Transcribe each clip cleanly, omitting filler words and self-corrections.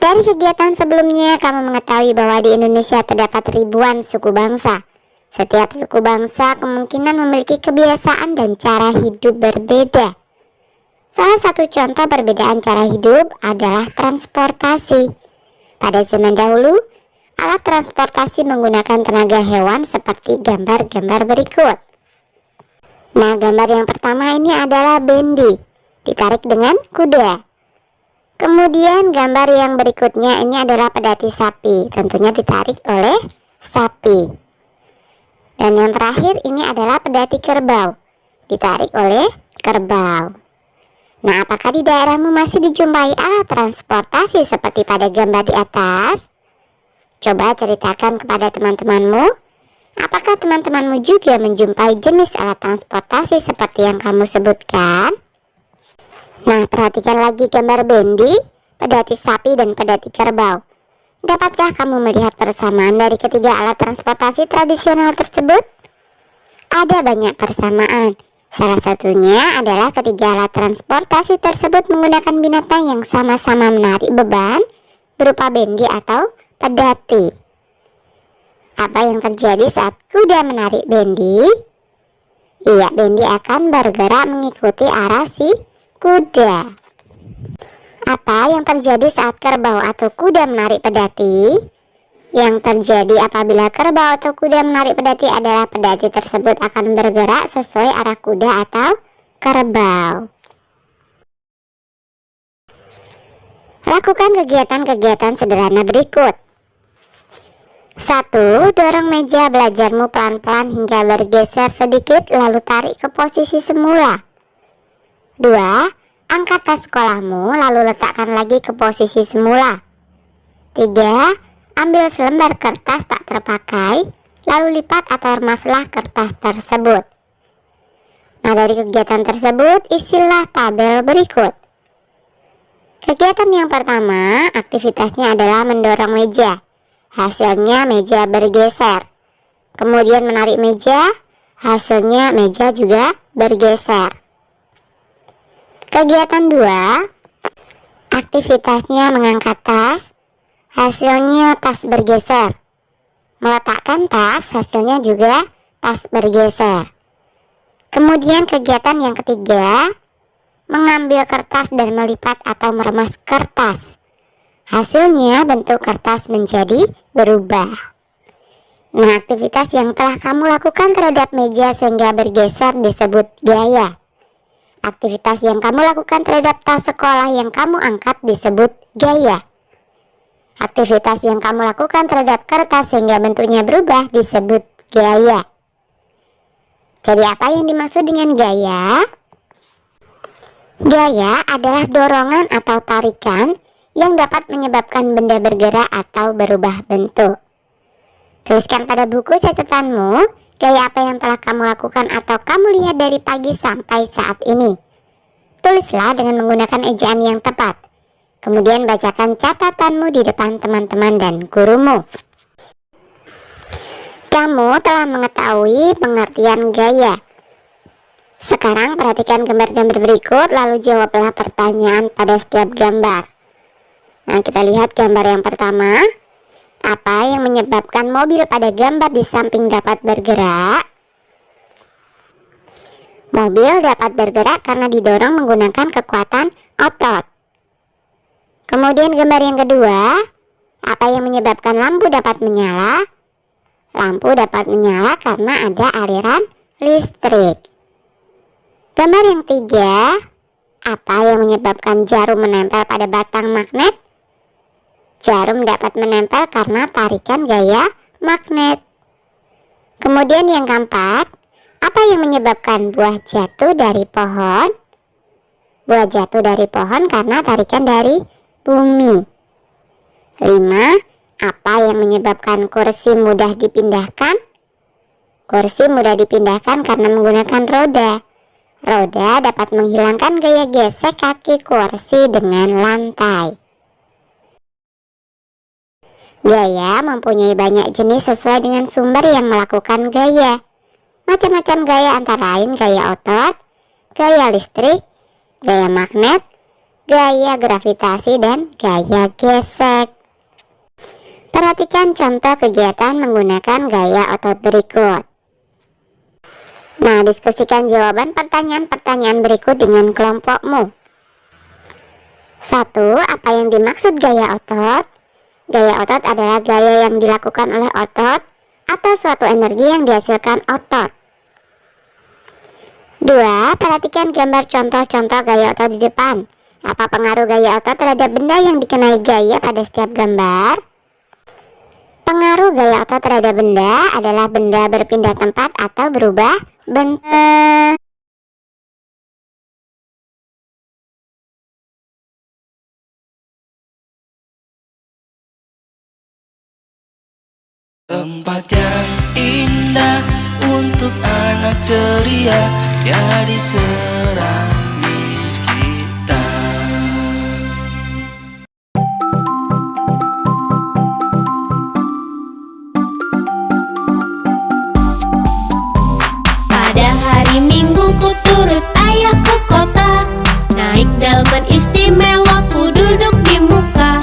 Dari kegiatan sebelumnya, kamu mengetahui bahwa di Indonesia terdapat ribuan suku bangsa. Setiap suku bangsa kemungkinan memiliki kebiasaan dan cara hidup berbeda. Salah satu contoh perbedaan cara hidup adalah transportasi. Pada zaman dahulu, alat transportasi menggunakan tenaga hewan seperti gambar-gambar berikut. Nah, gambar yang pertama ini adalah bendi, ditarik dengan kuda. Kemudian gambar yang berikutnya ini adalah pedati sapi, tentunya ditarik oleh sapi. Dan yang terakhir ini adalah pedati kerbau, ditarik oleh kerbau. Nah, apakah di daerahmu masih dijumpai alat transportasi seperti pada gambar di atas? Coba ceritakan kepada teman-temanmu, apakah teman-temanmu juga menjumpai jenis alat transportasi seperti yang kamu sebutkan? Nah, perhatikan lagi gambar bendi, pedati sapi, dan pedati kerbau. Dapatkah kamu melihat persamaan dari ketiga alat transportasi tradisional tersebut? Ada banyak persamaan. Salah satunya adalah ketiga alat transportasi tersebut menggunakan binatang yang sama-sama menarik beban berupa bendi atau pedati. Apa yang terjadi saat kuda menarik bendi? Iya, bendi akan bergerak mengikuti arah si kuda. Apa yang terjadi saat kerbau atau kuda menarik pedati? Yang terjadi apabila kerbau atau kuda menarik pedati adalah pedati tersebut akan bergerak sesuai arah kuda atau kerbau. Lakukan kegiatan-kegiatan sederhana berikut. 1. Dorong meja belajarmu pelan-pelan hingga bergeser sedikit lalu tarik ke posisi semula. 2. Angkat tas sekolahmu lalu letakkan lagi ke posisi semula. 3. Ambil selembar kertas tak terpakai lalu lipat atau remaslah kertas tersebut. Nah, dari kegiatan tersebut isilah tabel berikut. Kegiatan yang pertama, aktivitasnya adalah mendorong meja. Hasilnya meja bergeser. Kemudian menarik meja, hasilnya meja juga bergeser. Kegiatan 2, aktivitasnya mengangkat tas, hasilnya tas bergeser. Meletakkan tas, hasilnya juga tas bergeser. Kemudian kegiatan yang ketiga, mengambil kertas dan melipat atau meremas kertas. Hasilnya bentuk kertas menjadi berubah. Nah, aktivitas yang telah kamu lakukan terhadap meja sehingga bergeser disebut gaya. Aktivitas yang kamu lakukan terhadap tas sekolah yang kamu angkat disebut gaya. Aktivitas yang kamu lakukan terhadap kertas sehingga bentuknya berubah disebut gaya. Jadi apa yang dimaksud dengan gaya? Gaya adalah dorongan atau tarikan yang dapat menyebabkan benda bergerak atau berubah bentuk. Tuliskan pada buku catatanmu gaya apa yang telah kamu lakukan atau kamu lihat dari pagi sampai saat ini. Tulislah dengan menggunakan ejaan yang tepat. Kemudian bacakan catatanmu di depan teman-teman dan gurumu. Kamu telah mengetahui pengertian gaya. Sekarang perhatikan gambar-gambar berikut lalu jawablah pertanyaan pada setiap gambar. Nah, kita lihat gambar yang pertama. Apa yang menyebabkan mobil pada gambar di samping dapat bergerak? Mobil dapat bergerak karena didorong menggunakan kekuatan otot. Kemudian gambar yang kedua, apa yang menyebabkan lampu dapat menyala? Lampu dapat menyala karena ada aliran listrik. Gambar yang tiga, apa yang menyebabkan jarum menempel pada batang magnet? Jarum dapat menempel karena tarikan gaya magnet. Kemudian yang keempat, apa yang menyebabkan buah jatuh dari pohon? Buah jatuh dari pohon karena tarikan dari bumi. 5. Apa yang menyebabkan kursi mudah dipindahkan? Kursi mudah dipindahkan karena menggunakan roda. Roda dapat menghilangkan gaya gesek kaki kursi dengan lantai. Gaya mempunyai banyak jenis sesuai dengan sumber yang melakukan gaya. Macam-macam gaya antara lain gaya otot, gaya listrik, gaya magnet, gaya gravitasi, dan gaya gesek. Perhatikan contoh kegiatan menggunakan gaya otot berikut. Nah, diskusikan jawaban pertanyaan-pertanyaan berikut dengan kelompokmu. 1. Apa yang dimaksud gaya otot? Gaya otot adalah gaya yang dilakukan oleh otot atau suatu energi yang dihasilkan otot. 2. Perhatikan gambar contoh-contoh gaya otot di depan. Apa pengaruh gaya otot terhadap benda yang dikenai gaya pada setiap gambar? Pengaruh gaya otot terhadap benda adalah benda berpindah tempat atau berubah bentuk. Tempat yang indah untuk anak ceria, jadi serambi kita. Pada hari Minggu ku turut ayah ke kota, naik delman istimewa, ku duduk di muka.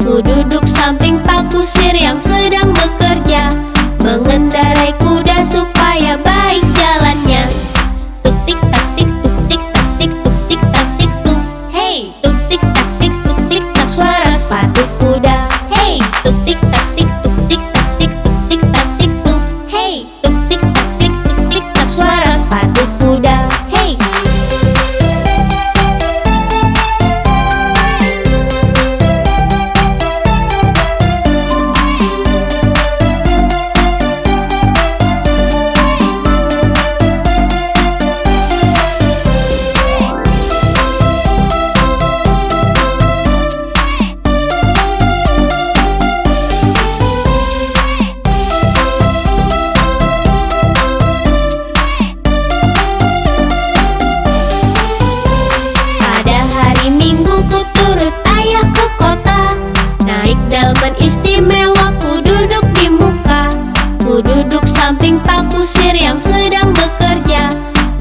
Ku duduk samping Pak Kusir yang sedang bekerja, mengendarai kuda supaya baik jalannya. Tuk tik tak tik, tuk tik tak tik, tuk tik tak tik tuk. Hey, tuk tik tak tik, tuk tik tak, suara sepatu kuda. Hey, tuk tik tak tik, tuk tik tak tik, tuk tik tak tik tuk. Hey, tuk tik tak tik, tuk tik tak, suara sepatu kuda. Hey. Pada hari Minggu ku turut ayah ke kota, naik delman istimewa, ku duduk di muka. Ku duduk samping Pak Kusir yang sedang bekerja,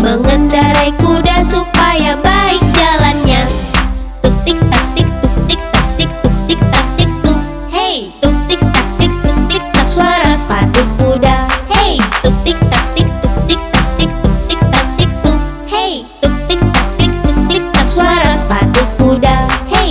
mengendarai kuda supaya baik jalannya. Tuk tik tak tik, tuk tik tak tik, tuk tik tak tik tuk. Hey, tuk tik tak tik, tuk tik tak, suara sepatu kuda. Hey, tuk tik tak tik, tuk tik tak tik, tuk tik tak tik tuk. Hey, tuk tik tak tik, tuk tik tak, suara sepatu kuda. Hey.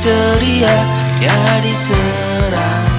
ceria, jadi seram